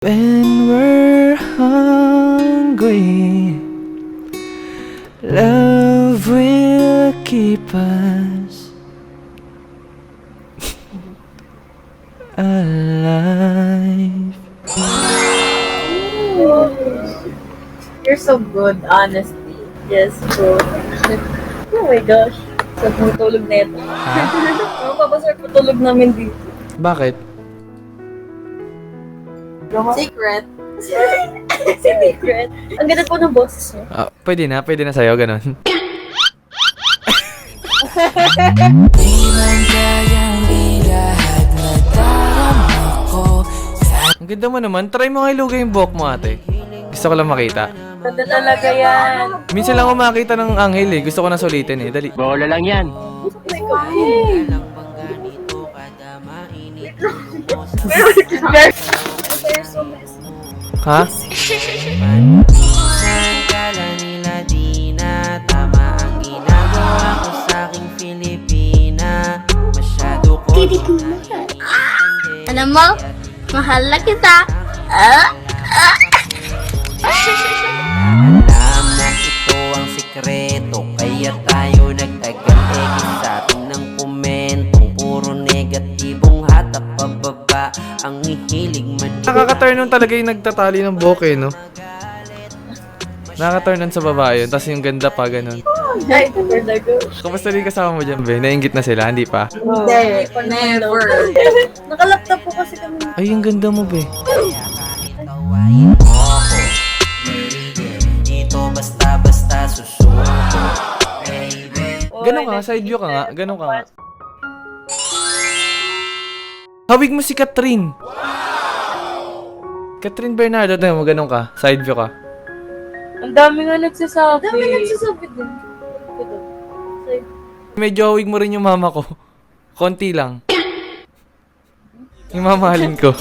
When we're hungry, love will keep us alive. You're so good, honestly. Yes, bro. Oh my gosh. Sa putulog na ito. Ano pa ba sir putulog namin dito? Bakit? Secret. Secret. Ang ganda po ng boses niya. Pwede na sa'yo, ganun. Ang ganda mo naman, try mo nga ilugay yung buhok mo, ate. Gusto ko lang makita. Ganda talaga yan. Minsan lang ako makita ng anghel eh, gusto ko na sulitin eh, dali. Bola lang yan. Oh my God. They're so messy. Ha? Akala nila di na tama ang ginagawa ko sa aking Pilipina. Masyado ko Alam mo, mahal na kita. alam na ito ang sikreto. Kaya tayo nagtagal-egi sa atin ng komentong puro negatibong hatak pababa. Ang hihilig man Nakaka-turn on talaga yung nagtatali ng buhok eh, no? Nakaka-turn on sa babae yun, tapos yung ganda pa, ganun. Ay, for the go. Kamusta rin kasama mo dyan, be? Nainggit na sila, hindi pa? Hindi, never. Nakalaptop po kasi kami. Ay, yung ganda mo, be. tawain mo ako. Dito basta-basta susuko. Baby. Ganun ka nga, side view ka nga, ganun ka nga. Hawig mo si Catherine. Catherine Bernardo, tayo mo, ganun ka, side view ka. Ang dami nga nagsasabi. Dami nagsasabi din. Medyo hawig mo rin yung mama ko. Konti lang. Yung mamahalin ko.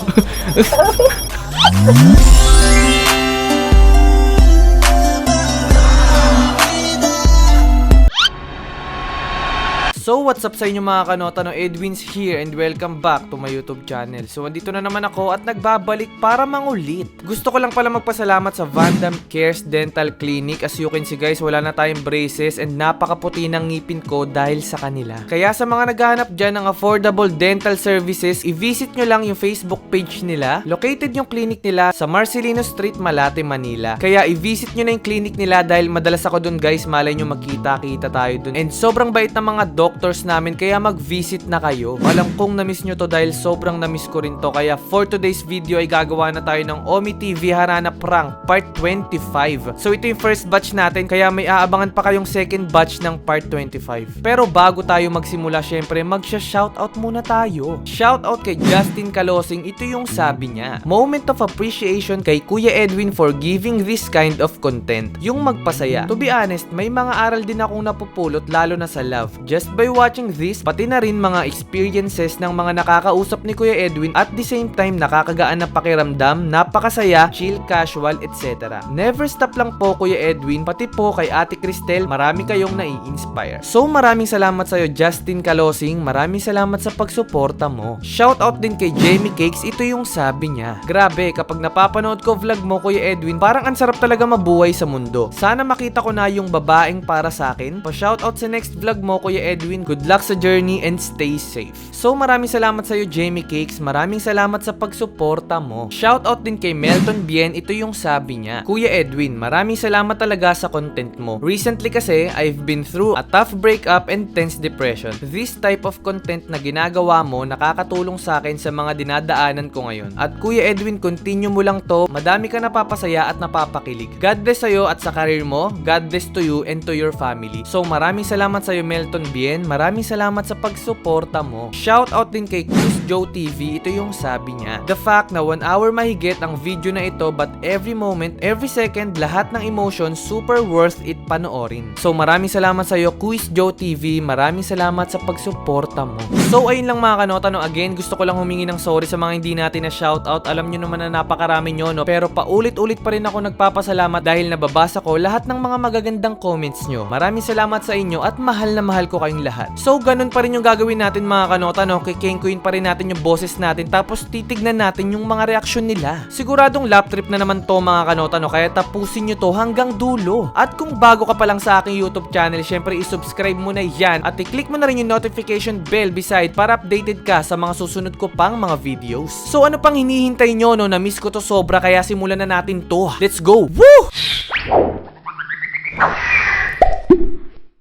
So, what's up sa inyo mga kanota, no? Edwin's here and welcome back to my YouTube channel. So, andito na naman ako at nagbabalik para mangulit. Gusto ko lang pala magpasalamat sa Vandam Cares Dental Clinic. As you can see guys, wala na tayong braces and napakaputi ng ngipin ko dahil sa kanila. Kaya sa mga naghahanap dyan ng affordable dental services, i-visit nyo lang yung Facebook page nila. Located yung clinic nila sa Marcelino Street, Malate, Manila. Kaya i-visit nyo na yung clinic nila dahil madalas ako dun guys, malay nyo magkita-kita tayo dun. And sobrang bait ng mga doctors namin kaya mag-visit na kayo. Alam kong na-miss nyo to dahil sobrang na-miss ko rin to. Kaya for today's video ay gagawa na tayo ng Omi TV Harana Prank Part 25. So ito yung first batch natin kaya may aabangan pa kayong second batch ng Part 25. Pero bago tayo magsimula syempre magsha-shoutout muna tayo. Shoutout kay Justin Calosing, ito yung sabi niya. Moment of appreciation kay Kuya Edwin for giving this kind of content. Yung magpasaya. To be honest, may mga aral din akong napupulot lalo na sa love. Just by watching this, pati na rin mga experiences ng mga nakakausap ni Kuya Edwin at the same time nakakagaan na pakiramdam, napakasaya, chill, casual, etc. Never stop lang po Kuya Edwin, pati po kay Ate Cristel, marami kayong nai-inspire. So maraming salamat sa'yo Justin Calosing, maraming salamat sa pagsuporta mo. Shoutout din kay Jamie Cakes, ito yung sabi niya. Grabe, kapag napapanood ko vlog mo Kuya Edwin, parang ang sarap talaga mabuhay sa mundo. Sana makita ko na yung babaeng para sa akin. Pa-shoutout sa next vlog mo Kuya Edwin, good luck sa journey and stay safe. So maraming salamat sa iyo Jamie Cakes, maraming salamat sa pagsuporta mo. Shoutout din kay Melton Bien, ito yung sabi niya. Kuya Edwin, maraming salamat talaga sa content mo. Recently kasi, I've been through a tough breakup and tense depression. This type of content na ginagawa mo nakakatulong sa akin sa mga dinadaanan ko ngayon. At Kuya Edwin, continue mo lang to. Madami ka napapasaya at napapakilig. God bless sa iyo at sa career mo. God bless to you and to your family. So maraming salamat sa iyo Melton Bien. Maraming salamat sa pagsuporta mo. Shoutout din kay Chris Joe TV, ito yung sabi niya. The fact na 1 hour mahigit ang video na ito but every moment, every second, lahat ng emotion super worth it panoorin. So maraming salamat sa iyo Chris Joe TV, maraming salamat sa pagsuporta mo. So ayun lang mga kanota, no, again gusto ko lang humingi ng sorry sa mga hindi natin na shoutout. Alam nyo naman na napakarami nyo, no, pero paulit-ulit pa rin ako nagpapasalamat dahil nababasa ko lahat ng mga magagandang comments nyo. Maraming salamat sa inyo at mahal na mahal ko kayong lahat. lahat. So, ganun pa rin yung gagawin natin mga kanota, no? Kikenkuin pa rin natin yung boses natin, tapos titignan natin yung mga reaksyon nila. Siguradong lap trip na naman to mga kanota, no? Kaya tapusin nyo to hanggang dulo. At kung bago ka pa lang sa aking YouTube channel, syempre isubscribe mo na yan at i-click mo na rin yung notification bell beside para updated ka sa mga susunod ko pang mga videos. So ano pang hinihintay nyo, no? Na-miss ko to sobra, kaya simulan na natin to. Let's go! Woo!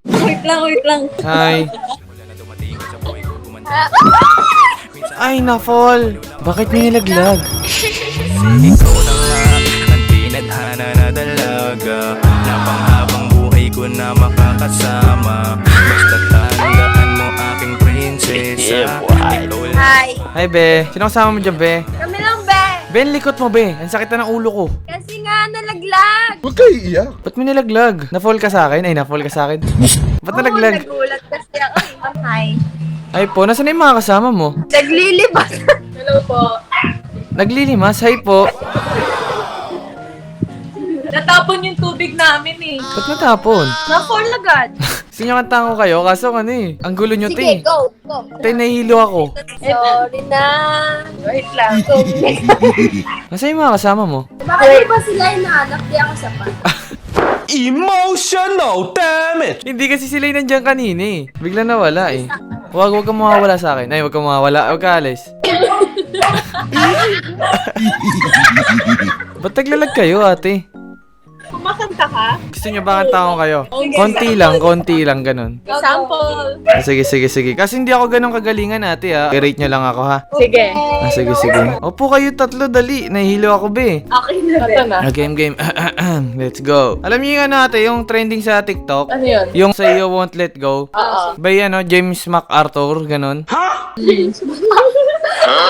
Wait lang. Hi. Ay, na-fall. Bakit may nilaglag? Ikaw na nga ang tinadhana na dalaga, na panghabang buhay ko na makakasama. Basta tandaan mo aking prinsesa. Ikaw lang. Hi. Hi, be. Sino kasama mo dyan, be? Kami lang, be. Ben, likot mo, be. Ang sakit na ng ulo ko. Kasi nga, nalaglag. Ba't may nilaglag? Na-fall ka sa akin? Ay, na-fall ka sa akin. Ba't nalaglag? Nagulat kasi ako. Hi. Ay po, nasaan na yung mga kasama mo? Naglilibas. Hello po. Naglilimas? Hi po. Natapon yung tubig namin eh. Ba't natapon? Na-fall agad. Sinyakantahan ko kayo, kaso ano eh. Ang gulo nyo, te. go. Te, nahihilo ako. Sorry na. Wait lang. Nasaan yung mga kasama mo? Bakit ba sila hinahanap? Di ako sapat. Emotional damage! Hindi kasi sila yung nandiyan kanina eh. Bigla nawala eh. Huwag kang mawawala sa akin. Ay, huwag kang mawawala. Huwag ka alis. Ba't naglalag kayo, ate? Kumakanta ka? Gusto nyo ba kanta ko kayo? Konti lang, ganun. Example. Sige. Kasi hindi ako ganun kagalingan, ate ha. I-rate nyo lang ako ha. Sige. Sige. Opo kayo tatlo, dali. Nahihilo ako, be. Okay na rin. Game. Let's go. Alam niyo yung ano, ate, yung trending sa TikTok? Ano yun? Yung Say You Won't Let Go. Oo. By ano, James MacArthur, ganun.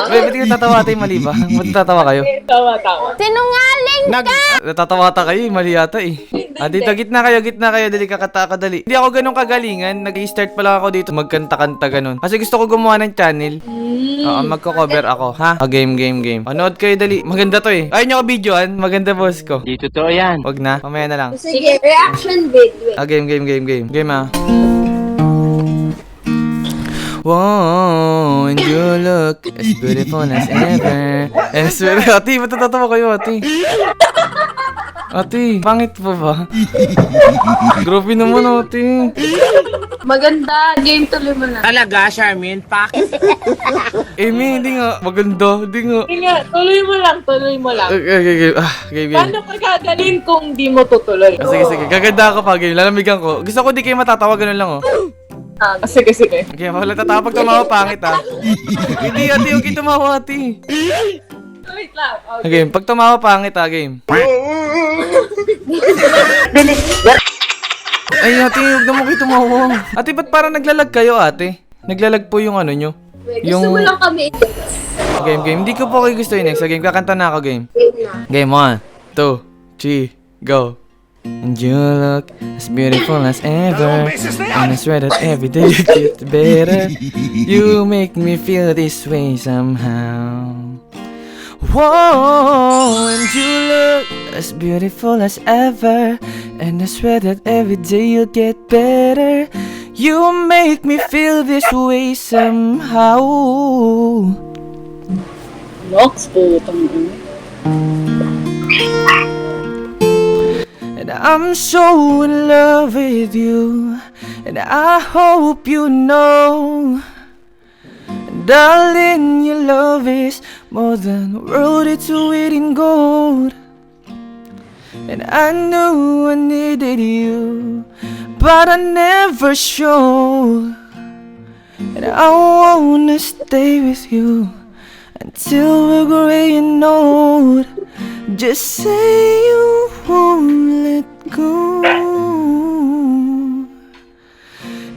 Wait, ba't kayo tatawa, ate? Mali ba? Ba't tatawa kayo? Tawa. Sinungaling! Natatawa ata kayo, mali yata eh. Dito, gitna kayo, dali kakadali. Hindi ako ganun kagalingan, nag-i-start pa lang ako dito, magkanta-kanta ganun. Kasi gusto ko gumawa ng channel. Oo, magko-cover ako, ha? Game. Panood kayo, dali. Maganda to eh. Ayaw nyo ko videoan, maganda boss ko. Di totoo yan. Wag na, mamaya na lang. Sige, reaction video. Game. Game ah. Whoa, and you look as beautiful as ever. And I swear, ate, ba't natatawa kayo, ate? Ate, pangit pa ba? Grabe naman, ate. Maganda. Game tuloy mo na. Talaga, Charmin? Bakit? Amy, hindi nga. Maganda, hindi nga. Sige, tuloy mo lang. Okay. Game. Paano ka gagaling kung di mo tutuloy? Sige. Gaganda ako pa, game. Lalamigan ko. Gusto ko di kayo matatawa, ganun lang, oh. Sige. Okay, wala tatawa pag tumawa, pangit, ah. Hindi, ate, okay tumawa, ate. Wait lang. Okay, pag tumawa, pangit, ah, game. Ay, ate, huwag naman kayo tumawa. Ate, ba't parang naglalag kayo, ate? Naglalag po yung ano nyo? Gusto mo lang kami Game. Hindi ko po kayo gusto yun, next. Game, kakanta na ako, game. Game, 1, 2, 3, go. And you look as beautiful as ever. And I swear that every day you get better. You make me feel this way somehow. Whoa, and you look as beautiful as ever. And I swear that every day you get better. You make me feel this way somehow. Nox po itong And I'm so in love with you. And I hope you know, darling, your love is more than a world, it's weight in gold. And I knew I needed you, but I never showed. And I wanna stay with you until we're gray and old. Just say you won't let go.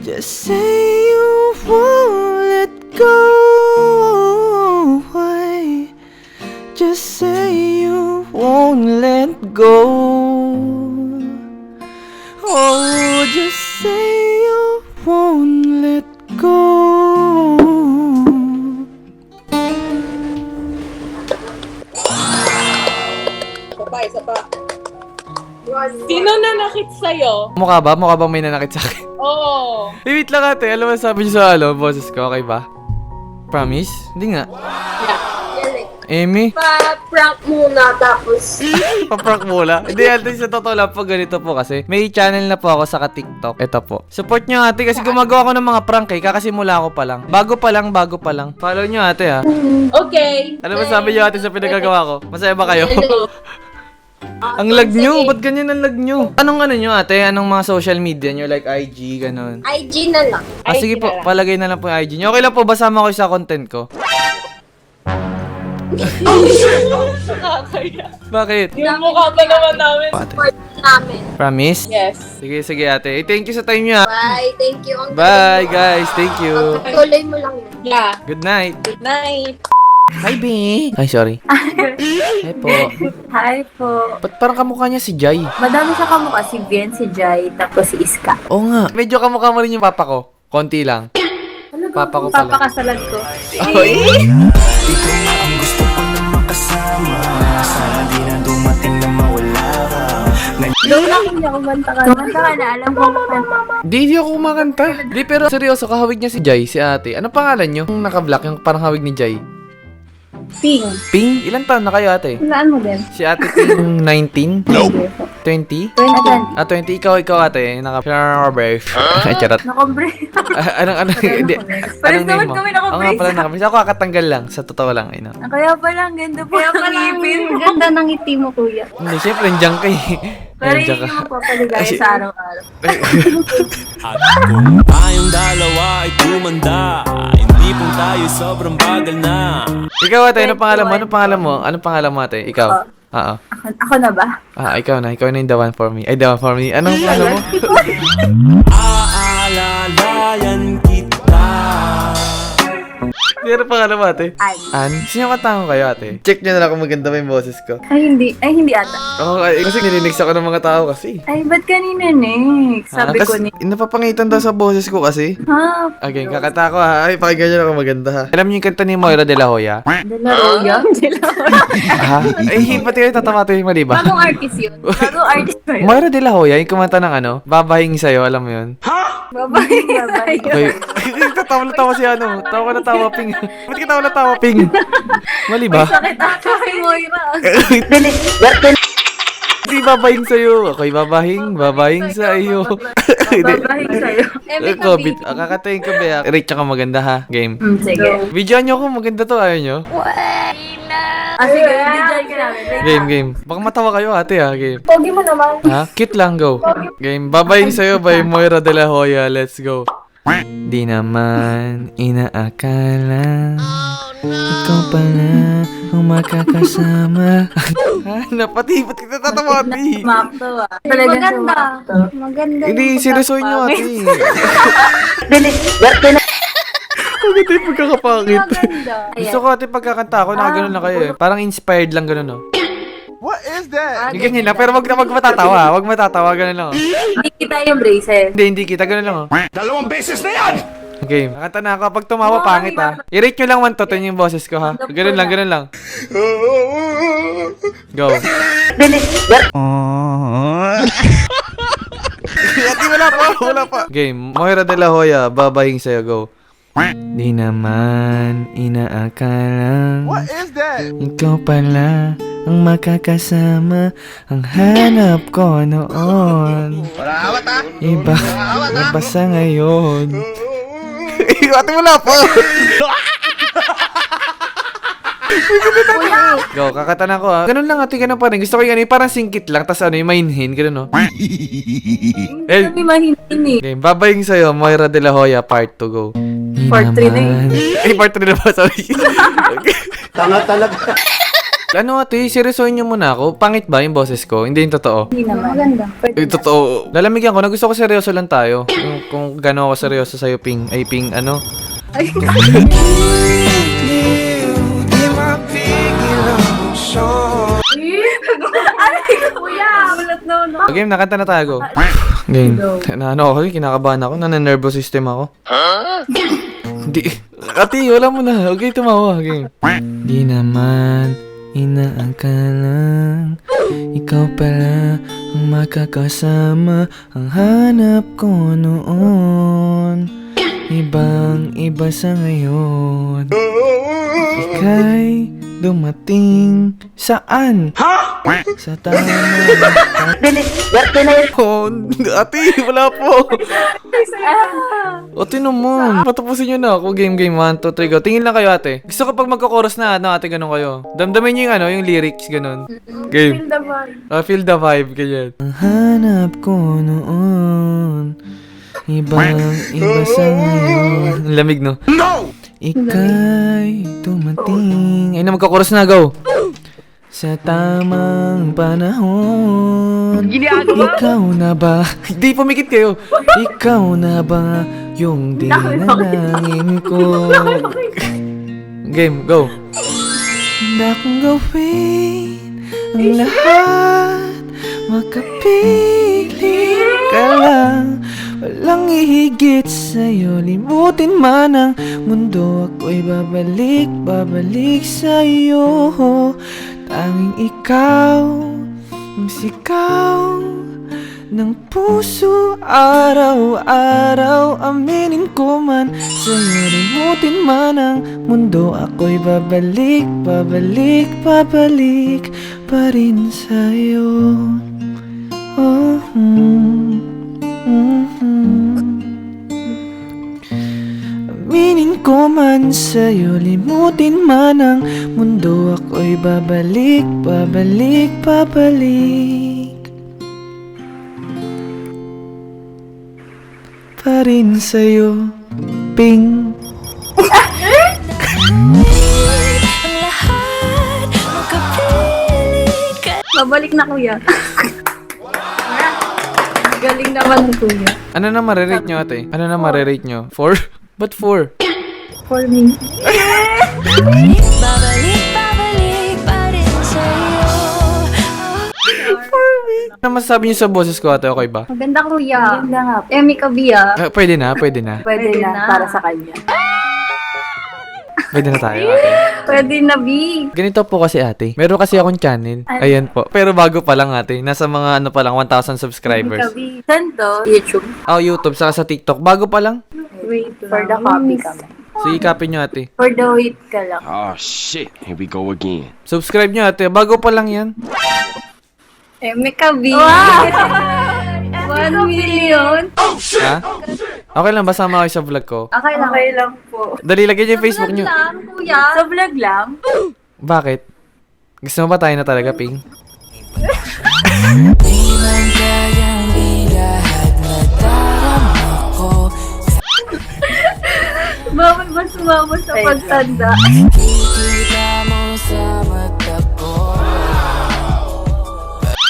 Just say you won't let go. Just say you won't let go. Oh, just say you won't let go. Isa pa. Sino nanakit sa'yo? Mukha ba? Mukha ba may nanakit sa akin? Oo. Wait lang ate, alam mo sabi niyo sa boses ko, okay ba? Promise? Hindi nga. Galing. Amy? Pa-prank muna tapos. Paprank mula. Hindi, ate, sa totoo lang po, ganito po kasi. May channel na po ako sa TikTok. Ito po. Support nyo ate kasi gumagawa ko ng mga prank eh. Kakasimula ko pa lang. Bago pa lang. Follow nyo ate ha. Okay. Ano ba sabi nyo ate sa pinagagawa ko? Masaya ba kayo? Hello. Ang lag nyo? Ba't ganyan ang lag nyo? Anong ano nyo ate? Anong mga social media nyo? Like IG, ganun. IG na lang. Ah, sige po. Palagay na lang po yung IG nyo. Okay lang po, basama ko sa content ko. Nakakaya. Bakit? Yung mukha pa naman namin. Ate. Support namin. Promise? Yes. Sige ate. Thank you sa time nyo ha. Bye. Thank you. Ang Bye guys. Thank you. tuloy mo lang yan. Yeah. Good night. Good night. Hi, B. Ay, sorry. Hi po. Hi po. Ba't parang kamukha niya si Jai? Madami sa kamukha. Si Bien, si Jai, tapos si Iska. Oo nga. Medyo kamukha mo rin yung papa ko. Konti lang. Papa ko pala. Papakasalan ko. Oy! Ikaw na ang gusto ko na makasama. Sana di na dumating na mawala ka. Doon lang hindi ako kumanta ka. Kumanta ka na. Alam ko kumanta. Di ako kumakanta. Di, pero seryoso, kahawig niya si Jai, si ate. Ano pangalan niyo? Yung naka-black, yung parang hawig ni Jai. Ping. Ping? Ilan taon na kayo, ate? Saan mo din? Si ate Ping, 19? 20? 20. Ah, 20. Ikaw, ate. Naka-brave. Ay, charot. Nakombre. Anong, hindi. Pares Anong name naman mo? kami Oo nga naka-brace. pala, naka-brace. Ako kakatanggal lang. Sa totoo lang, ino. Kaya pala, ang ganda po ng ngipin. Ganda ng ngiti mo, kuya. Hindi, syempre, nandiyan ka eh. Pero Nandiyan yun ka. yung mapapaligaya Kasi- sa araw-araw. At kung tayong dalawa ay tumanda, hindi po tayo sobrang bagal na. Ikaw, ate, ano pangalan mo? Ano pangalan mo? Ano pangalan mo, ate? Ikaw? Oo. Ako na ba? Ah, ikaw na. Ikaw na yung the one for me. Ay, the one for me. Anong pangalan mo? Aalalayan kita. Ano pangalan mo, ate? An. An? Sino katango kayo, ate? Check nyo na lang kung maganda ba yung boses ko. Ay, hindi. Ay, hindi ata. Oo, kasi nilinig ako ng mga tao kasi. Ay, ba't kanina, Nick? Sabi ko ni... Napapangitan daw sa boses ko kasi. Ha? Again, kakata ko ha. Ay, pakinggan nyo lang kung maganda ha. Alam niyo yung kanta ni Moira de la Hoya? De La Roya? De La Roya. Ha? Ay, ba't kayo tatamato yung mali ba? Bagong artist yun. Bagong artist ba yun? Moira de la Hoya, yung kumanta ng ano, babahing sa'yo, alam mo yun? Babae. Babae. Okay. Tawa na tawa si ano. Tawa ka na tawa, Ping. Ba't ka tawa na tawa, Ping? Mali ba? Sakit ako kay Moira. Hindi babahing sa'yo. Okay, babahing sa'yo. Babae sa'yo. COVID. Kakatayin ko ba? Rate ka maganda ha. Game. Sige. Videoan nyo kung maganda to. Ayaw nyo? Sige, enjoy ka namin. Game. Baka matawa kayo ate ha. Game. Pogi mo naman. Ha? Cute lang. Go. Game. Babahing sa'yo by Moira de la Hoya. Let's go. Di naman inaakala ikaw pala ang makakasama. Ha? Napati. Ba't kita tatawa ate? Makto ah. Talaga Maganda. sumakto. Maganda. Hindi, seryosoy nyo ate. Maganda yung pagkakapakit. Maganda. Gusto ko ate pagkakanta ako, nakaganon lang kayo eh. Parang inspired lang ganun no. Yung ganyan lang, pero wag matatawa. Wag matatawa, ganun lang oh. Hindi kita yung braces. Hindi kita, ganun lang oh. 2 beses na yan! Okay, nakanta na ako. Pag tumawa, pangit ha. I-rate nyo lang 1 to 10 yung boses ko ha. Ganun lang. Go. Ate, wala pa. Game. Moira de la Hoya, babahing sa'yo, go. Di naman inaakalang ikaw pala ang makakasama ang hanap ko noon. Iba sa ngayon. Ate, wala pa. Go, kakata na ko ha. Ganun lang ate, ganun pa rin. Gusto ko yung parang singkit lang, tas ano yung mainhin, ganun no. Hindi mahinhin eh. Okay, babaying sa'yo, Moira de la Hoya, part 2, go. Part 3 na Naman. Ay, part 3 na ba? Sorry. Tanga talaga. Ano ate, seryosohin nyo muna ako. Pangit ba yung boses ko? Hindi yung totoo. Hindi naman. Maganda. Yung totoo. Lalamigyan ko na gusto ko seryoso lang tayo. Kung gano'n ako seryoso sa'yo, Ping. Ay, Ping, ano? Kuya, ulat na no. Game, nakanta na tayo. Go. Game. Ano ako, kinakabahan ako. Nana-nervous system ako. Di. Ate, wala mo na. Okay, tumawa. Game. Di naman inaangkalang ikaw pala ang makakasama, ang hanap ko noon. Ibang iba sa ngayon. Ika'y dumating saan? Sa tama. Oh, ate, wala po. O, tinumon. Patapusin nyo na ako. Game, 1, 2, 3, go. Tingin lang kayo, ate. Gusto ko pag magka-chorus na, ate, ganun kayo. Damdamin nyo yung, yung lyrics, ganun. Game. Feel the vibe, ganyan. Ang hanap ko noon, ibang iba sa ngayon. Ang lamig, no? No! Ika'y dumating. Ay na, magka-chorus na, go. Sa tamang panahon. Ikaw na ba? Hindi, pumikit kayo. Ikaw na ba yung dinanangin ko? Game, go. Handa kong gawin ang lahat, makapili ka lang. Walang ihigit sa'yo, limutin man ang mundo. Ako'y babalik sa'yo. Tanging ikaw ang sigaw ng puso araw-araw. Aminin ko man sa'yo, limutin man ang mundo. Ako'y babalik pa rin sa'yo. Oh, Aminin ko man sa'yo, limutin man ang mundo. Ako'y babalik pa rin sa'yo. Ping. Babalik na kuya. Galing naman kuya. Ano na marirate nyo, ate? Ano na marirate nyo? 4? Ba't 4? For me. Ano masasabi nyo sa boses ko, ate? Okay ba? Maganda kuya. Maganda nga. Emi Kabia. Pwede na. Pwede na para sa kanya. Pwede na tayo, ate. Pwede na, B. Ganito po kasi, ate. Meron kasi akong channel. Ayan po. Pero bago pa lang, ate. Nasa mga pa lang, 1,000 subscribers. Saan to? YouTube. Oh, YouTube, saka sa TikTok. Bago pa lang. Wait For the copy kami. So, ikapin nyo, ate. For the wait ka lang. Oh shit, here we go again. Subscribe nyo, ate. Bago pa lang yan. Emi Kabia. 1 million. Ha? Okay lang, basama kayo sa vlog ko. Okay lang po. Dali, lagyan nyo yung Facebook nyo. Lang, kuya. Sa vlog lang? Bakit? Gusto mo ba tayo na talaga, Ping? Bawal ba sumama sa pagtanda?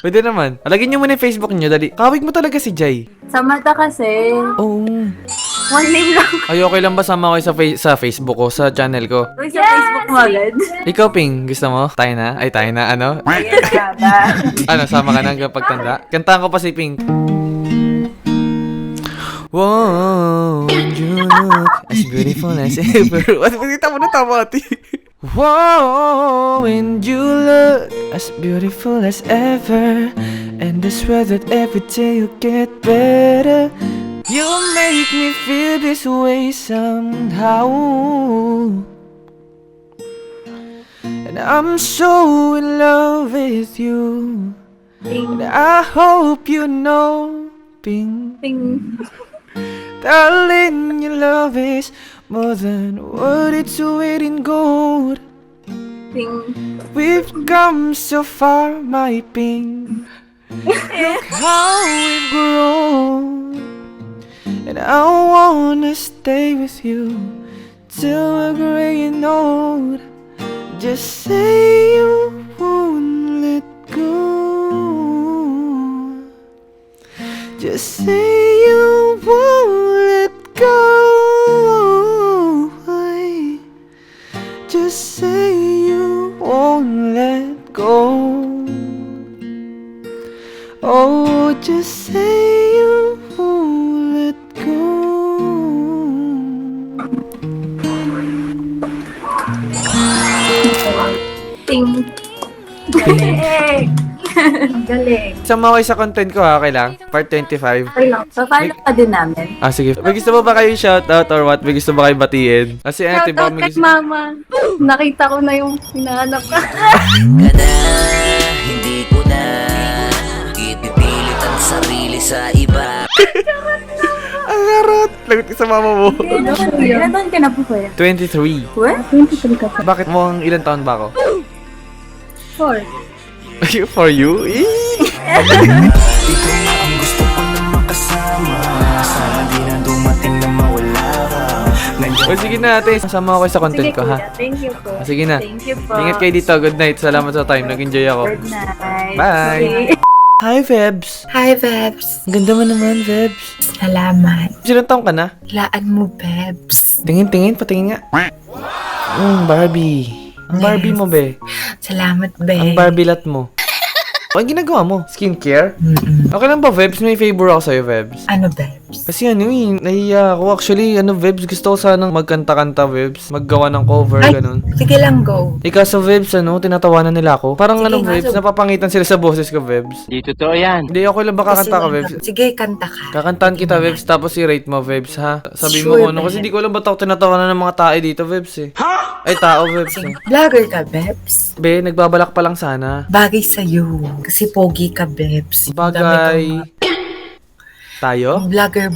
Pwede naman. Lagyan nyo muna yung Facebook nyo, dali. Kawig mo talaga si Jai. Sa mata kasi. Oo. One name lang. Ay, okay lang ba sama kayo sa Facebook ko, sa channel ko? Uy, sa Facebook mo agad. Ikaw, Ping, gusto mo? Tayo na? Ay, tayo na, ano? Ayan nga ba? Ano, sama ka na hanggang pagtanda? Kantahan ko pa si Ping. Whoa, you look as beautiful as ever. Kita mo na tama, ati. Whoa, and you look as beautiful as ever. And I swear that every day you get better. You make me feel this way somehow. And I'm so in love with you. And I hope you know, Ping. Darling, your love is more than what it's weight in gold. We've come so far, my Ping. Look how we've grown. And I wanna stay with you till we're gray and old. Just say you won't let go. Just say you won't let go. Just say you won't let go. Oh, just say you won't let go. Ting. Galing. Sama kayo sa content ko ha, okay lang? Part 25. Okay lang. So, follow ka din namin. Ah, sige. May gusto mo ba kayo shoutout or what? May gusto ba kayo batiin? Kasi ate, baka Shoutout may kay gusto... mama. Nakita ko na yung hinahanap ka. Hindi ko na ipipilit ang sarili sa iba. Ang harot! Lagot ka sa mama mo. Ilan taon ka na po kuya? 23. What? 23 ka pa. Bakit mo ang ilang taon ba ako? 4. For you? Eh! Ikaw na ang gusto ko na makasama. Sana di na dumating na mawala ka. O sige na ate, sama ako kayo sa content Sige, ko ha. kuya. Thank you po. Sige na. Thank you po. Ingat kayo dito. Good night. Salamat sa time. Nag-enjoy ako. Good night. Bye. Okay. Hi, Febs. Hi, Bebs. Ang ganda mo naman, Febs. Salamat. Ilang taong ka na? Laan mo, Bebs. Tingin, patingin nga. Barbie. Ang Barbie mo, be. Salamat, Ang Beb. Barbie lat mo. Ang ginagawa mo? Skincare? Okay lang ba, Vebs? May favor ako sa'yo, Vebs. Ano, Bebs? Kasi nahiya ako. Actually, Vebs, gusto ko sanang magkanta-kanta, Vebs. Maggawa ng cover, ganun. Sige lang, go. Ikaw sa Vebs, tinatawanan nila ako. Parang Sige, Vebs, so- napapangitan sila sa boses ko, Vebs. Di totoo yan. Hindi, ako lang ba kakanta ka, Vebs? Sige, kanta ka. Kakantahan kita, Vebs, tapos i-rate mo, Vebs, ha? Sabi mo Sure, kung ano, kasi Beb. di ko alam ba't ako tinatawanan ng mga tae dito, Vebs, eh. Ay, tao, Vebs, eh. Vlogger ka, Bebs. Be, nagbabalak pa lang sana. Bagay sa'yo. Kasi pogi ka, Bebs. Bagay. Tayo? Vlogger.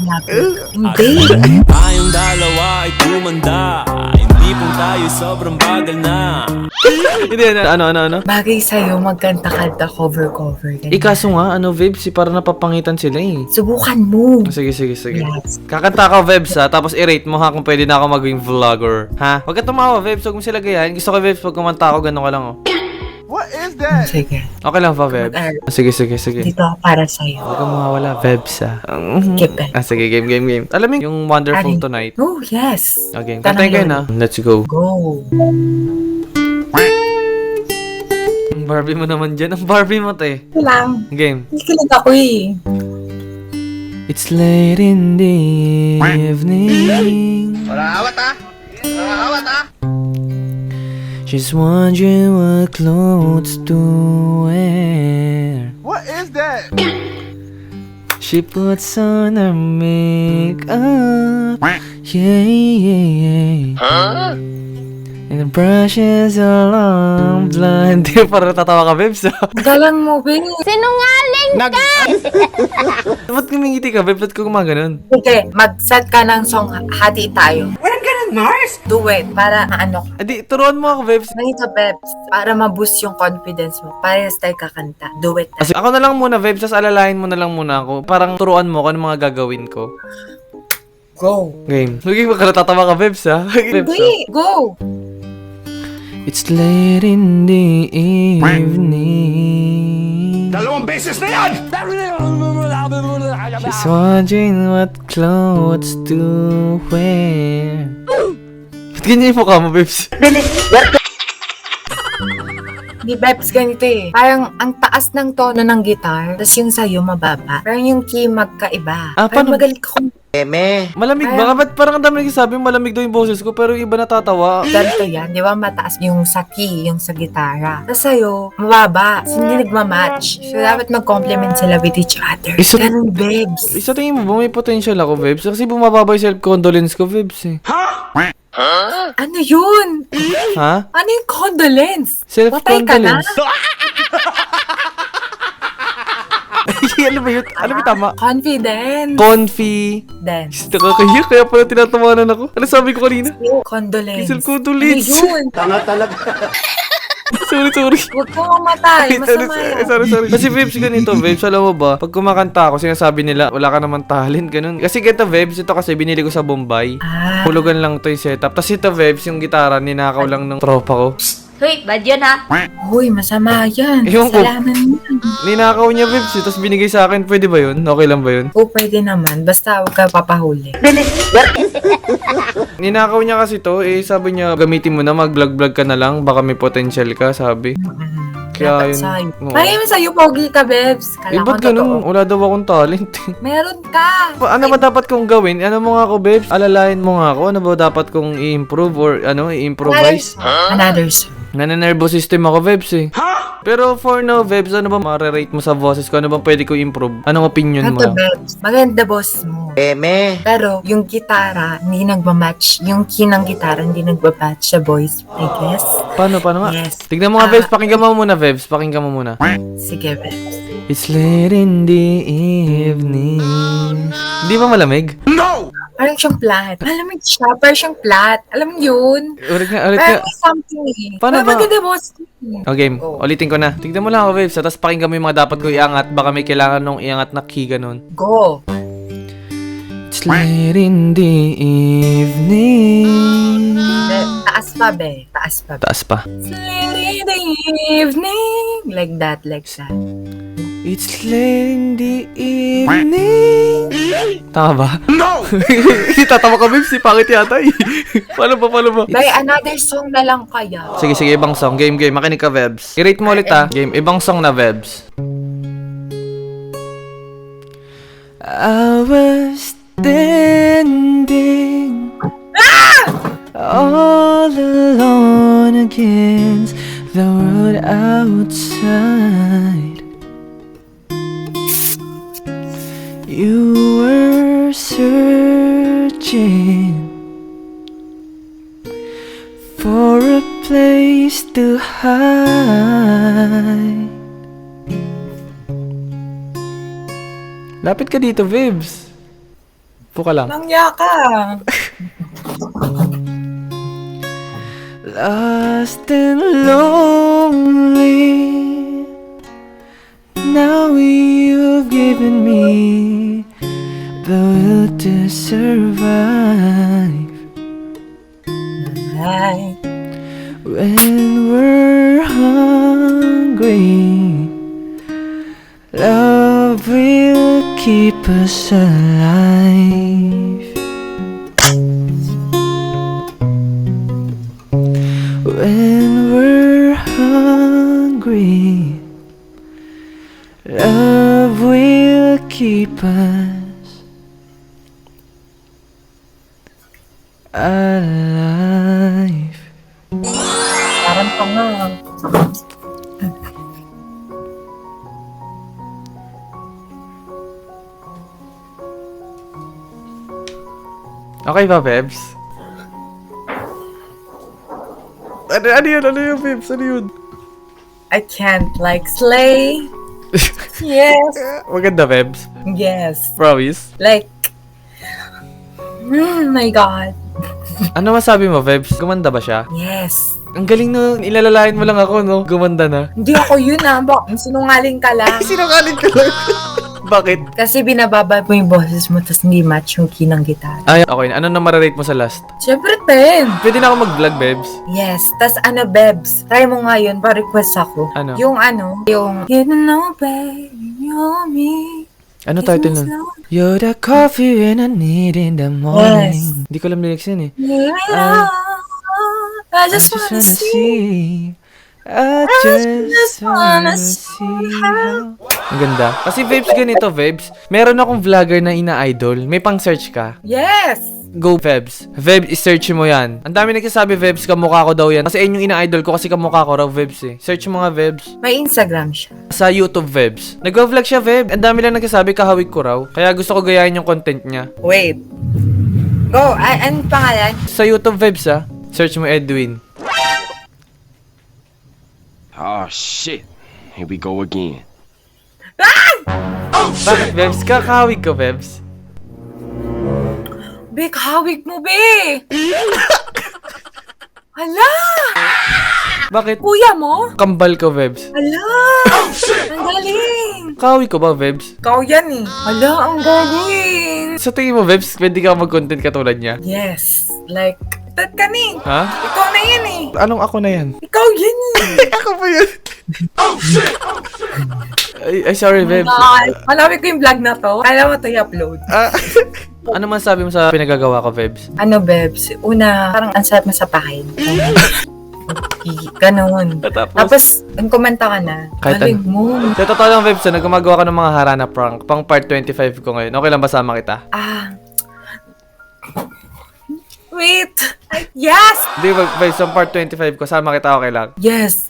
Hindi. Tayong dalawa ay tumanda. Hindi po tayo sobrang bagal na. Hindi, ano? Bagay sa'yo, magkanta-kanta, cover. Ikaso nga, Vebs, para napapangitan sila eh. Subukan mo. Sige. Yes. Kakanta ka, Vebs, ha? Tapos i-rate mo, ha, kung pwede na ako maging vlogger. Ha? Huwag ka tumawa, Vebs. Huwag mo sila gayahin. Gusto ko, Vebs, pag kumanta ako, gano'n ka lang, oh. Sige. Okay lang pa, Vebs? Sige. Dito ako para sa'yo. Huwag kang mawawala, Vebs, ha? Keep it. Sige, game. Alam mo yung Wonderful Ano? Tonight? Oh, yes. Okay, Tanong kantayin kayo yun. na. Let's go. Go. Ang Barbie mo naman dyan. Ang Barbie mo, te. Ito lang. Game. Nakikinig ako eh. It's late in the evening. She's wondering what clothes to wear. What is that? She puts on her makeup. Yeah. And brushes her long blonde. Hindi, parang tatawa ka, Bebs. Galang mo, babe. Ba't kumingiti ka, Bebs? Ba't ka gumaganon? Sige, mag-set ka ng song, hati tayo. Walang ganun, Mars! Do it, para ano. Adi, turuan mo ako, Bebs. Ganito, Bebs, para ma-boost yung confidence mo. Para tayo kakanta. Do it. Kasi ako na lang muna, Bebs, tas alalahin mo na lang muna ako. Parang turuan mo kung ano mga gagawin ko. Go. Game. Huwag ka natatawa ka, Bebs, ha? Bebs, ha? Hindi, go. It's late in the evening. Dalawang beses na yan! She's wondering what clothes to wear. Ba't ganyan yung mukha mo, Bebs? Hindi, Bebs, ganito eh. Parang ang taas ng tono ng guitar, tapos yung sa'yo mababa. Parang yung key magkaiba. Ah, Parang paano? magaling ka kung Malamig ba? Ba't parang ang dami nagsasabi malamig daw yung boses ko pero yung iba natatawa? ganito yan. Di ba mataas yung sa key, yung sa gitara. Tapos sa'yo, mababa. So, hindi nagmamatch. So, dapat mag-complement sila with each other. Isa- Ganun, Bebs. Isa tingin mo ba may potential ako, Bebs? Kasi bumababa yung self-condolence ko, Bebs, eh. Ano yun? Ha? Ano yung condolence? Patay ka na? Self-condolence? Ano ba yun? Ano ba tama? Confidence. Confidence. Nakakaya, kaya pala tinatawanan ako. Ano sabi ko kanina? Condolence. Self-condolence. Ano yun? Sorry. Huwag kang mamatay. Masama yan. Sorry. Kasi Vebs, ganito, Vebs, alam mo ba, pag kumakanta ako, sinasabi nila, wala ka naman talent, ganun. Kasi ganito, Vebs, ito kasi binili ko sa Bombay. Ah, Hulugan lang to yung setup. Tapos ito, Vebs, yung gitara, ninakaw lang ng tropa ko. Hoy, bad yun ha. huy, masama yan. Ewan ko. Kasalanan mo yan. Ninakaw niya, Vebs, tapos binigay sa akin. Pwede ba yun? Okay lang ba yun? Oo, pwede naman. Basta huwag ka papahuli. Ninakaw niya kasi to, sabi niya, gamitin mo na, mag-vlog-vlog ka na lang, baka may potential ka, sabi. Kaya Dapat yun. sa'yo. Oo. Kaya mo sa'yo, pogi ka, Bebs. Kala ko Ba't ganun? totoo. Wala daw akong talent. Meron ka. Ano ba dapat kong gawin? Ano mo nga ako, Bebs? Alalayan mo nga ako. Ano ba dapat kong i-improve or i-improvise? Another song. Nananervo system ako, Bebs, eh. Pero for now, Vebs, ano ba marirate mo sa boses ko? Ano bang pwede ko improve? Anong opinion mo? Ito, Bebs. Maganda boss mo. Pero yung gitara, hindi nagmamatch. Yung key ng gitara, hindi nagmamatch sa voice. I guess. Paano nga? Yes. Tignan mo nga, Vebs. Pakinggan mo muna, Vebs. Pakinggan mo muna. Sige, Bebs. It's late in the evening. Hindi ba malamig? Parang siyang flat. Malamig siya, parang siyang flat. Alam mo yun? Ulit nga. Parang may something eh. Paano Parang ba? maganda boss. Okay, ulitin ko na. Tignan mo lang ako, Vebs. Tapos pakinggan mo yung mga dapat ko iangat. Baka may kailangan nung iangat na key ganun. Go. It's late in the evening. Taas pa, be. Taas pa, be. Taas pa. It's late in the evening. Like that, like that. It's late in the evening. Tama ba? No! Tatawa ka, Vebs. Pangit yata eh. Paano ba? By another song na lang kaya. Sige, ibang song. Game. Makinig ka, Vebs. I-rate mo ulit ha. Game, ibang song na, Vebs. I was standing all alone against the world outside. You were searching for a place to hide. Lapit ka dito, Vibs. Puka lang. Nangya ka. Lost and lonely. Now you've given me the will to survive. When we're hungry, love will keep us alive. When we're hungry, love will keep us alive. Parang tanga. Okay ba, Bebs? Ano yun, Bebs? Ano yun? I can't like slay. Yes. Maganda, Bebs. Yes. Promise. Like, my God. Ano masabi mo, Bebs? Gumanda ba siya? Yes. Ang galing no. Ilalalain mo lang ako, no? Gumanda na. Hindi ako yun ah. Sinungaling ka lang. Sinungaling ka lang. Bakit? Kasi binababa mo yung boses mo tapos hindi match yung key ng gitara. Ay, okay. Ano na mararate mo sa last? Siyempre, 10. Pwede na ako mag-vlog, Bebs. Yes. Tas ano, Bebs? Try mo nga yun. Pa-request ako. Ano? Yung you don't know, babe, you're me. Ano title nun? You're the coffee when I need in the morning. Hindi ko alam lyrics yun eh. I just wanna see. I just wanna see how... Ang ganda. Kasi Vibes, ganito, Vibes. Meron akong vlogger na ina-idol. May pang-search ka. Yes! Go, Vibes. Vibes, i-search mo yan. Ang dami nagsasabi, Vibes, kamukha ko daw yan. Kasi yun yung ina-idol ko kasi kamukha ko raw, Vibes eh. Search mo nga, Vibes. May Instagram siya. Sa YouTube, Vibes. Nag-vlog siya, Vibes. Ang dami lang nagsasabi, kahawig ko raw. Kaya gusto ko gayahin yung content niya. Wait. Go. Anong pangalan? Sa YouTube, Vibes, ah. Search mo Edwin. Oh shit. Here we go again. Bakit, Vibes? Kakahawig ko, Vibes. Be, hawig mo, be! Hala! Bakit? Kuya mo? Kambal ko, Vibes. Hala! Ang galing! Kahawig ko ba, Vibes? Ikaw yan eh. Hala, ang galing! Sa tingin mo, Vibes, pwede ka mag-content katulad niya? Yes. Like, tat ka ni. Ha? Ikaw na yan eh. Anong ako na yan? Ikaw yan eh. Ako pa yan. Ay, sorry, Vibes. Malawig ko yung vlog na to. Kaya mo to i-upload. Ano man sabi mo sa pinagagawa ko, Vibes? Ano, Bebs? Una, parang ang sarap masapahin. Ganon. Tapos, ang kumenta ka na. Kahit Galing mo. Sa totoo lang, Vibes, nagumagawa ka ng mga harana prank. Pang part 25 ko ngayon. Okay lang ba sama kita? Wait. Yes! Hindi, Vibes, sa part 25 ko, sama kita, okay lang. Yes.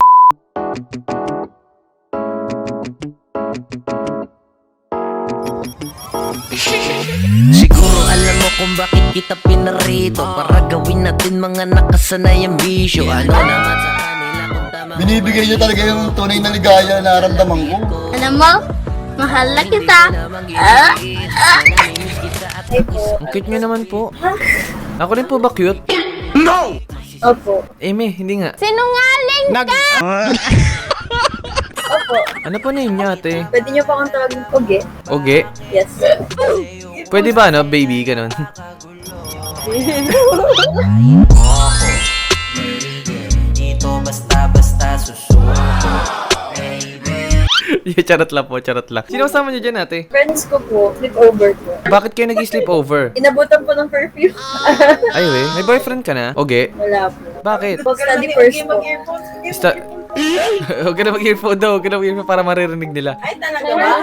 Siguro alam mo kung bakit kita pinarito, para gawin natin mga nakasanayang bisyo. Ano naman sa kanila kung tama. Binibigay niyo talaga yung tunay na ligaya na naramdaman ko. Alam mo, mahal na kita. Ang cute nyo naman po. Ako rin po ba cute? Opo. Eme, hindi nga. Sinungaling ka! Opo. Ano po name niya, ate? Pwede niyo pa akong tawagin Oge? Oge? Yes. Pwede ba, no? Baby, ganun. Dito basta-basta susuko. Yeah, charot lang po, charot lang. Sino kasama niyo dyan, ate? Friends ko po, sleepover po. Bakit kayo nag-sleepover? Inabutan po ng perfume. Ay, we, may boyfriend ka na? Oge? Wala po. Bakit? Study first po. Huwag ka na mag-earphone daw, huwag ka na mag-earphone para maririnig nila. Ay, talaga ba?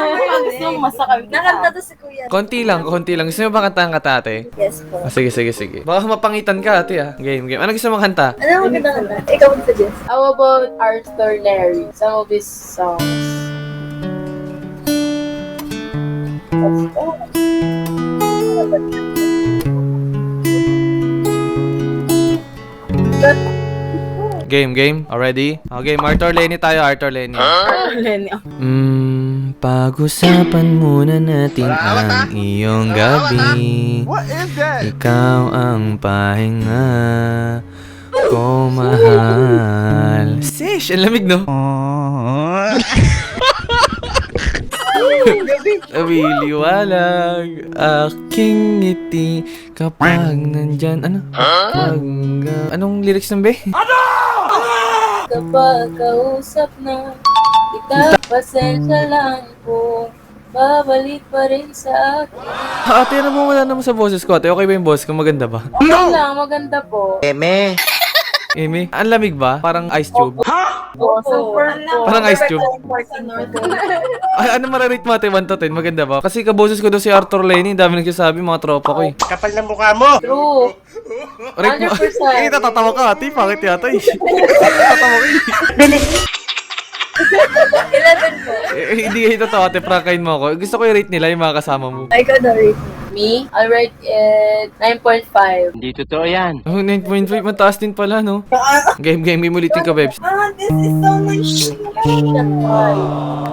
Gusto mong masakal. Nakanta to si Kuya. Konti lang, konti lang. Gusto mo ba kantahan ka, ate? Yes po. Sige, sige, sige. Baka mapangitan ka, ate, ah. Game, game. Ano gusto mo kanta? Ano ang maganda kanta? Ikaw mag-suggest. How about Arthur Larry? Some of his songs. Game, game. Already? Okay, Arthur Lenny tayo, Arthur Lenny. Pag-usapan muna natin ang iyong gabi. Ikaw ang pahinga ko, mahal. Sish, ang lamig, no? Awiliwalag aking ngiti kapag nandyan. Ano? Anong lyrics ng be? Kapag kausap na kita, pasensya lang po. Babalik pa rin sa akin. Ate, ano mo wala naman sa boses ko? Ate, okay ba yung boses ko? Maganda ba? Okay lang, maganda po. Amy, ang lamig ba? Parang ice tube. Oh, super po. Parang ice tube. Ay, ano mararate mo, ate? 1 to 10, maganda ba? Kasi kaboses ko daw si Arthur Lenny, dami nagsasabi, mga tropa ko eh. Kapal ng mukha mo! True. Rate mo. 100%. Eh, tatatawa ka, ate. Bakit yata eh? Tatatawa ka eh. 11 po. Hindi kayo totoo, ate. Prangkain mo ako. Gusto ko i-rate nila yung mga kasama mo. Ay, ikaw na rate. Me, I'll rate it 9.5. Hindi totoo yan. Oh, 9.5. Mataas din pala, no? Game, game. Game ulitin ka, Bebs. This is so nice.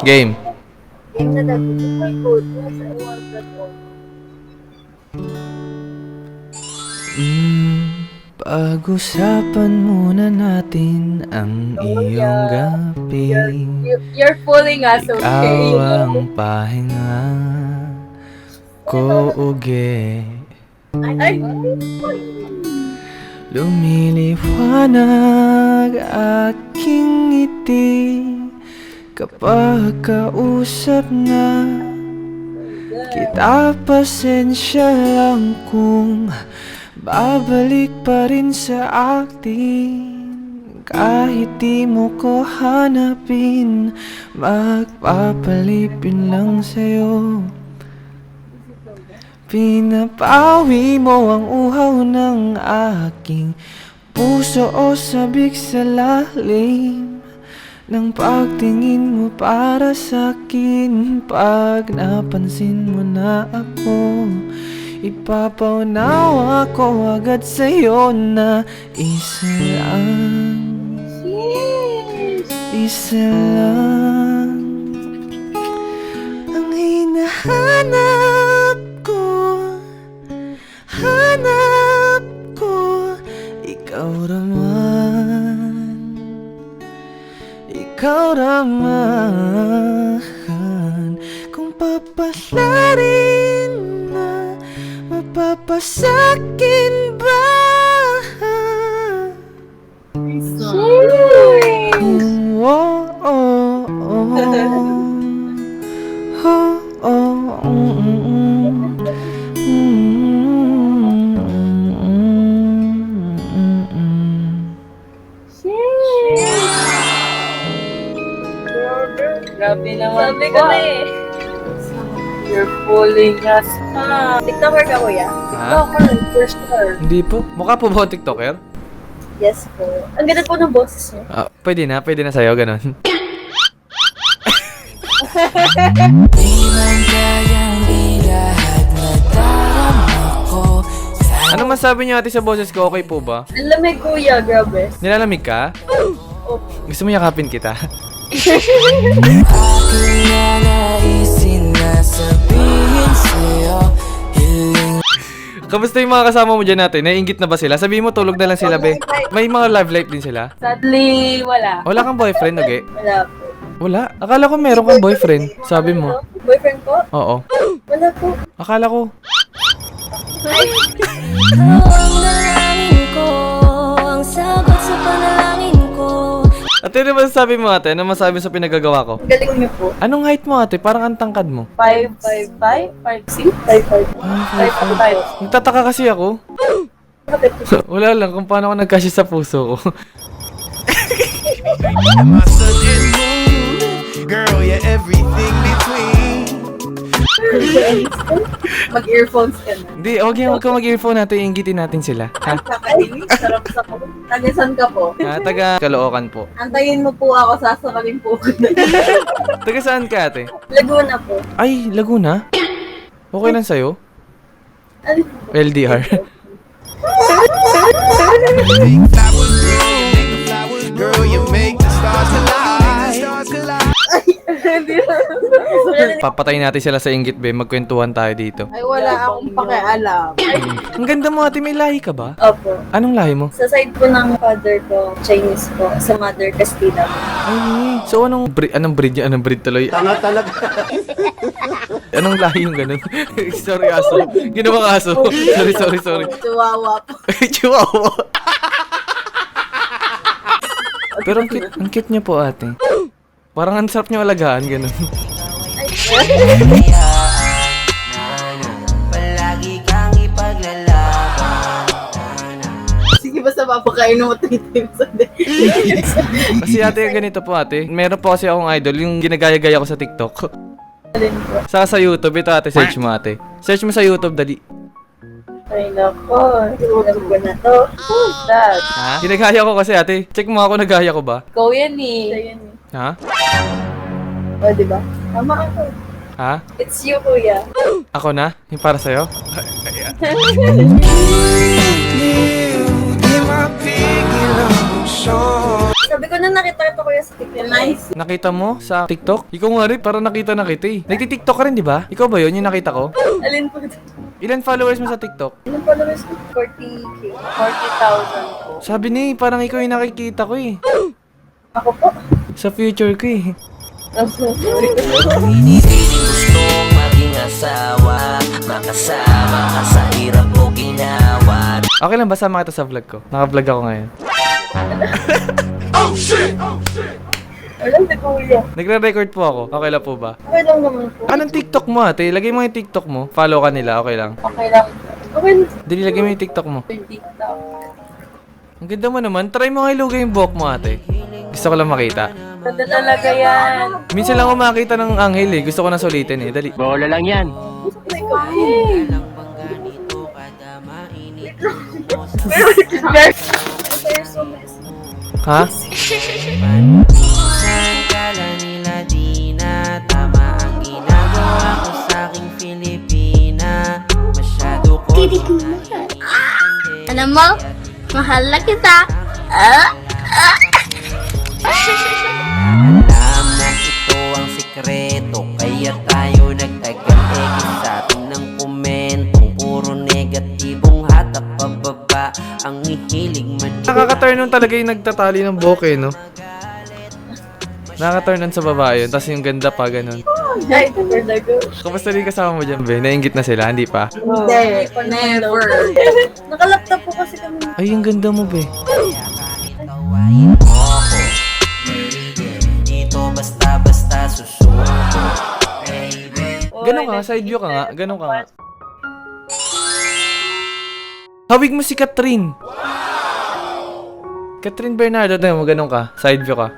Game. Game na dapat. Oh my God. Yes, I want that one. Pag-usapan muna natin ang iyong gabi. You're fooling us, okay? Ikaw ang pahinga ko, uge. Ay, Lumiliwanag aking ngiti kapag kausap na kita. Pasensya lang kung babalik pa rin sa atin. Kahit di mo ko hanapin, magpapalipin lang sa'yo. Pinapawi mo ang uhaw ng aking puso o sabik sa lalim ng pagtingin mo para sa'kin. Pag napansin mo na ako, ipapaunawa ko agad sa'yo na isa lang ang hinahanap ko. Hanap ko, ikaw raman. Kung papalarin na, mapapasakin ba? Oh, oh, oh. Oh, oh, Grabe naman sabi po. ko na eh. You're fooling us. TikToker ka, Kuya? Ha? For sure. Hindi po. Mukha po ba akong TikToker? Yes po. Ang ganda po ng boses niya. Pwede na sa'yo, ganon. Di man kayang ilahad Ano masabi niyo ate sa boses ko? Okay po ba? Ang lamig kuya, grabe. Nilalamig ka? Gusto mo yakapin kita? Kamusta yung mga kasama mo dyan natin? Naiingit na ba sila? Sabihin mo tulog na lang sila, be. May mga love life din sila? Sadly, wala. Wala kang boyfriend, okay? Wala po. Wala? Akala ko meron kang boyfriend. Sabi mo. Boyfriend ko? Oo. Wala po. Akala ko. Ang sagot sa panalangin ko. Ate, ano masasabi mo ate? Ano masabi sa pinagagawa ko? Galing niyo po. Anong height mo ate? Parang ang tangkad mo. 5'5", 5'6". 5'5". Nagtataka kasi ako. Bakit? Wala lang kung paano ako nagkasya sa puso ko. Girl, you're everything between. Mag-earphones ka na. Hindi, okay, huwag ka mag-earphone natin. Iinggitin natin sila. Ha? Kakainis, sarap sa ko. Tagasan ka po. Ha? Taga Caloocan po. Antayin mo po ako, sasakalin po ko na. Taga saan ka ate? Laguna po. Ay, Laguna? Okay lang sa'yo? Ano? LDR. Girl, you make the stars collide. Papatayin natin sila sa inggit, be. Magkwentuhan tayo dito. Ay, wala akong pakialam. Ang ganda mo ate, may lahi ka ba? Opo. Anong lahi mo? Sa side po ng father ko, Chinese po. Sa mother, Castilla po. Ay, so anong breed niya? Anong breed tuloy? Tanga talaga. Anong lahi yung ganun? Sorry, aso. Ginawang aso. Sorry. Chihuahua po. Chihuahua. Pero ang cute niya po ate. Parang ang sarap niyo alagaan, ganun. Palagi kang ipaglalaban. Sige, basta papakain mo 3 times a day. Kasi ate, ganito po ate. Meron po kasi akong idol, yung ginagaya-gaya ko sa TikTok. Alin po? Sa YouTube, ito ate, search mo ate. Search mo sa YouTube, dali. Ay, nako. Alam ko na to. Who's that? Ha? Ginagaya ko kasi ate. Check mo ako, nagaya ko ba? Ikaw yan eh. Ayun eh. Ha? O, diba? Tama ako. Ha? It's you, kuya. Ako na? Yung para sa'yo? Sabi ko na nakita ko kuya sa TikTok. Nice. Nakita mo sa TikTok? Ikaw nga rin, parang nakita na kita eh. Nagti-TikTok ka rin, di ba? Ikaw ba yun, yung nakita ko? Alin po? Ilan followers mo sa TikTok? Ilang followers ko? 40K. 40,000 po. Sabi ni, parang ikaw yung nakikita ko eh. Ako po. Sa future ko eh. Pinipiling gustong maging asawa, makasama ka sa hirap o ginawa. Okay lang ba sama kita sa vlog ko? Naka-vlog ako ngayon. Alam na kuya. Nagre-record po ako. Okay lang po ba? Okay lang naman po. Anong TikTok mo ate? Lagay mo yung TikTok mo. Follow ka nila. Okay lang. Okay lang. Okay lang. Dili, lagay mo yung TikTok mo. Yung TikTok. Ang ganda mo naman. Try mo nga ilugay yung buhok mo ate. Gusto ko lang makita. Ganda talaga yan. Minsan lang ako makakita ng anghel eh. Gusto ko na sulitin eh. Dali. Bola lang yan. You're so messy. Ha? Kala nila di na tama ang ginagawa ko sa aking Pilipina. Masyado ko Alam mo, mahal na kita. alam na ito ang sikreto, kaya tayo nagtagal sa atin ng komentong puro negatibong hatap pababa ang ihilig man. Nakaka-turn on talaga yung nagtatali ng buhok eh, no? Nakaka-turn on sa babae yun. Tapos yung ganda pa, ganun. Ay, talaga. Kamusta rin kasama mo dyan, be? Nainggit na sila, hindi pa? Hindi. Never. Nakalaptop po kasi kami. Ay, yung ganda mo, be. Tawain mo ako, dito basta-basta susuko, baby. Ganun ka nga, side view ka nga. Ganun ka nga. Hawig mo si Catherine. Catherine Bernardo, tayo mo, ganun ka. Side view ka.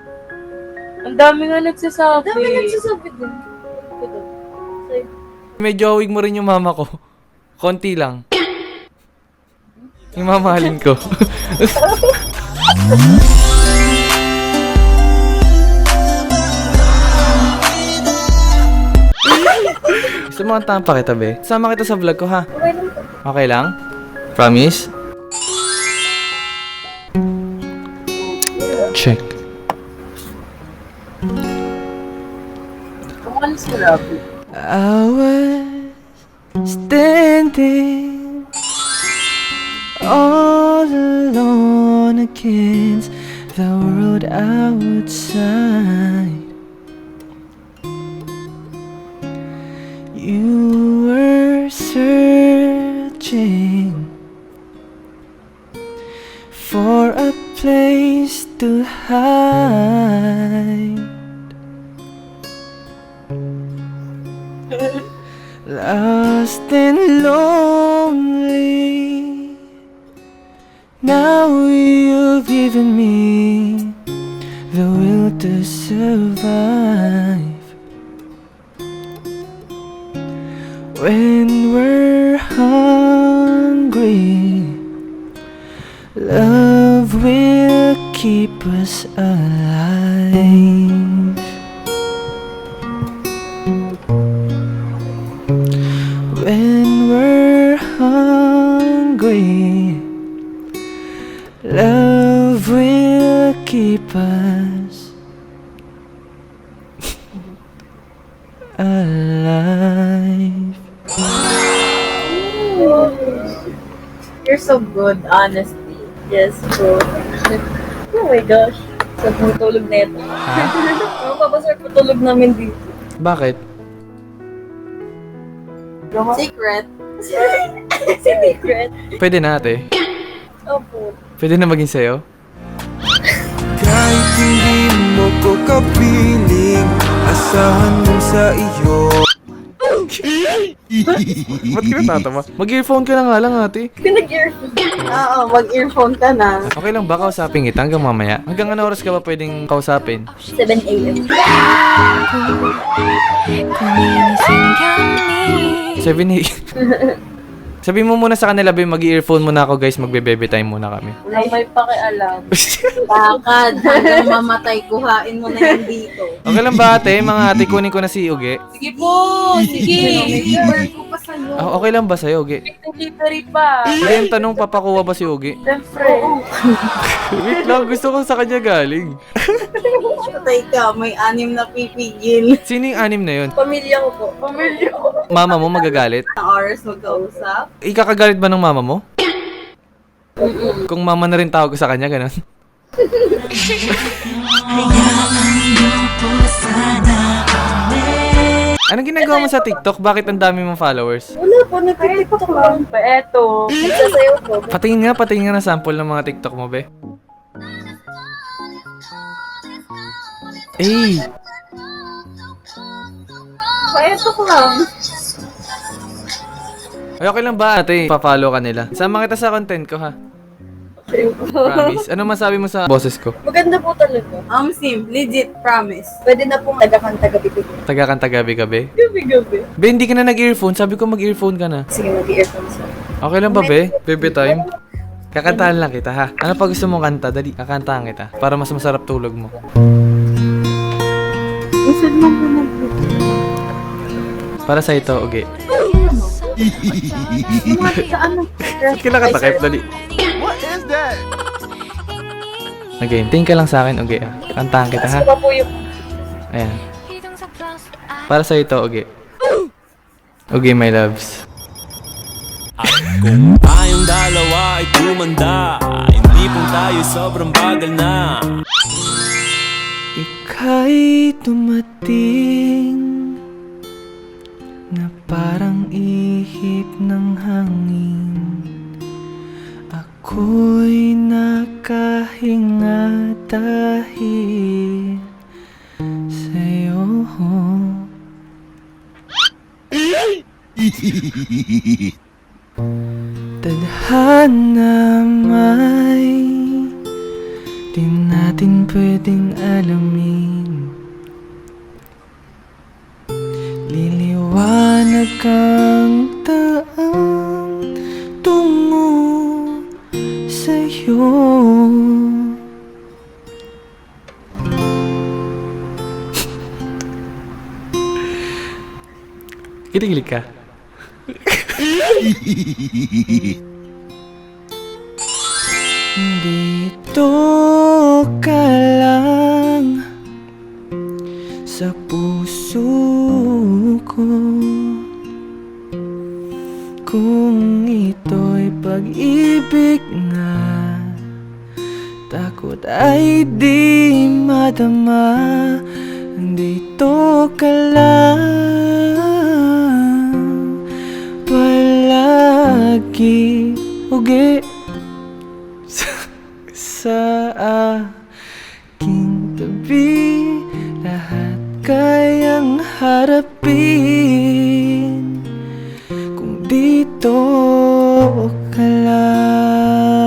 Ang dami nga nagsasabi. Dami nagsasabi din. Medyo hawig mo rin yung mama ko. Konti lang. Yung mamahalin ko. Gusto mo kantahan pa kita, be? Sama kita sa vlog ko, ha? Okay lang po. Okay lang? Promise? Check. Kung si Robby. I was standing all alone against the world outside. You were searching for a place to hide. Lost and lonely. Now you've given me the will to survive. When we're hungry, love will keep us alive. When we're hungry, love will keep us alive. You're so good, honestly. Yes, bro. Oh my gosh. Sa tulog na ito. Ano pa ba sir patulog namin dito? Bakit? Secret. Secret. Pwede na ate. Opo. Pwede na maging sayo? Kahit hindi mo ko kapiling, asahan mo sa iyo. Ba't ka natatawa? Mag-earphone ka na nga lang ate. Pinag-earphone. Oo, mag-earphone ka na. Okay lang ba kausapin kita hanggang mamaya? Hanggang ano oras ka ba pwedeng kausapin? 7 a.m. 7 Sabi mo muna sa kanila, mag-earphone muna ako guys, magbe-baby time muna kami. Walang may pakialam. Bakad, hanggang mamatay, kuhain mo na yan dito. Okay lang ba ate? Mga ate, kunin ko na si Uge. Sige po, sige. May ko pa sa'yo. Okay lang ba sa'yo, Uge? Delivery pa. Hindi yung tanong, papakuha ba si Uge? Siyempre. Wait lang, gusto ko sa kanya galing. Patay ka, may 6 na pipigil. Sino yung anim na yun? Pamilya ko po. Pamilya ko. Mama mo magagalit? Ang oras magkausap. Ikakagalit ba ng mama mo? Kung mama na rin tawag ko sa kanya, ganun. Anong ginagawa mo sa TikTok? Bakit ang dami mong followers? Wala po, nagtitiktok lang. Pa eto. Nagsasayaw po. Patingin nga ng sample ng mga TikTok mo, be. Eh, Pa eto ko lang. ay, okay lang ba ate? Pa-follow ka nila. Sama kita sa content ko, ha? Promise. Ano masabi mo sa boses ko? Maganda po talaga. Sim, legit, promise. Pwede na pong tagakanta gabi-gabi. Tagakanta gabi-gabi. Gabi-gabi. Be, hindi ka na nag-earphone. Sabi ko mag-earphone ka na. Sige, mag-earphones na. Okay lang ba, be? Baby time? Kakantahan lang kita, ha? Ano pa gusto mong kanta? Dali, kakantahan kita. Para mas masarap tulog mo. Isad mo po na po. Para sa ito, Uge. Ano? Kinakatakip, dali. Okay, tingin ka lang sa akin, Uge, ha? Kantahan kita, ha? Gusto pa po yung... Ayan. Para sa ito, Uge. Uge, my loves. Kung tayong dalawa ay tumanda, hindi pong tayo sobrang bagal na. Ika'y dumating na parang ihip ng hangin. Ako'y nakahinga dahil sa'yo. Tadhana may di natin pwedeng alamin. Liliwanag ang daan tungo sa'yo. Kinikilig ka? Dito ka lang sa puso ko. Kung ito'y pag-ibig nga, takot ay di madama. Dito ka lang palagi, ugi sa aking tabi. Lahat kayang harapin kung dito ka lang.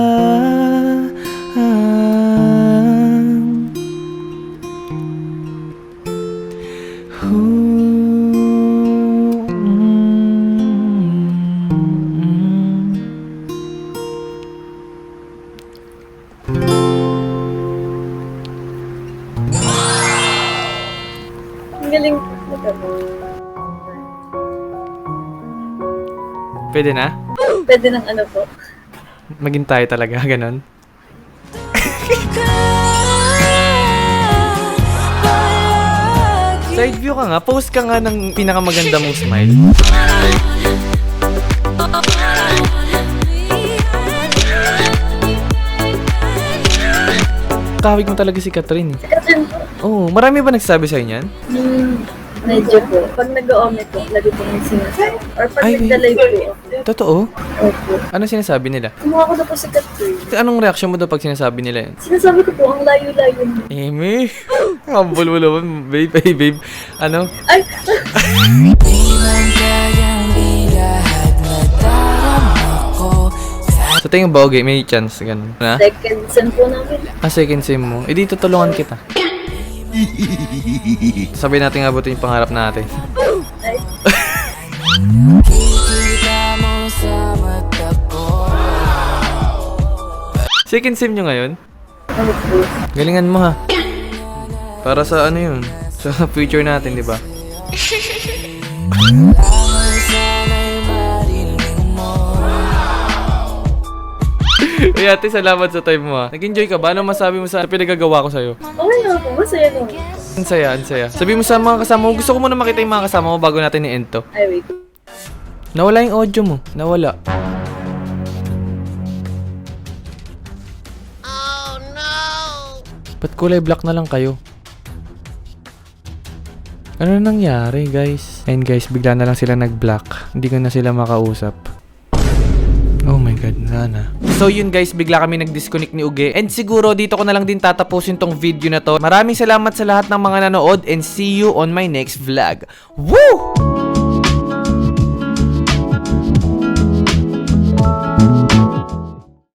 Ang galing po. Pwede na? Pwede ng ano po. Maging tayo talaga, ganon. Side view ka nga, post ka nga ng pinakamaganda mong smile. Kahawig mo talaga si Catherine eh. Kasi po, Oo, marami ba nagsasabi sa'yo niyan? medyo po. Pag nag-o-omit po, lagi po may sinasabi. Or pag Ay, nagda-live po. Totoo? Opo. Ano sinasabi nila? Kumuha ko na po si Catherine. Anong reaksyon mo daw pag sinasabi nila yun? Sinasabi ko po, ang layo-layo mo. Amy? Humble mo naman, babe, babe. Ano? Ay! Sa tingin ba, okay, may chance, ganun. Na? Second sem po namin. Second sim mo. Eh, di tutulungan kita. Sabi natin abutin yung pangarap natin. Ay, Second sim nyo ngayon? ano po? Galingan mo ha. Para sa ano yun? Sa future natin, di ba? Uy ate, salamat sa time mo ha. Nag-enjoy ka ba? Ano masabi mo sa pinagagawa ko sa'yo? Okay na po, masaya naman. Ang saya, ang saya. Sabi mo sa mga kasama mo, gusto ko muna makita yung mga kasama mo bago natin i-end to. Ay, wait. Nawala yung audio mo. Nawala. Oh no! Ba't kulay black na lang kayo? Ano nangyari guys? Ayun guys, bigla na lang sila nag-black. Hindi ko na sila makausap. Oh my god, na. So yun guys, bigla kami nag-disconnect ni Uge. And siguro dito ko na lang din tatapusin tong video na to. Maraming salamat sa lahat ng mga nanood and see you on my next vlog. Woo!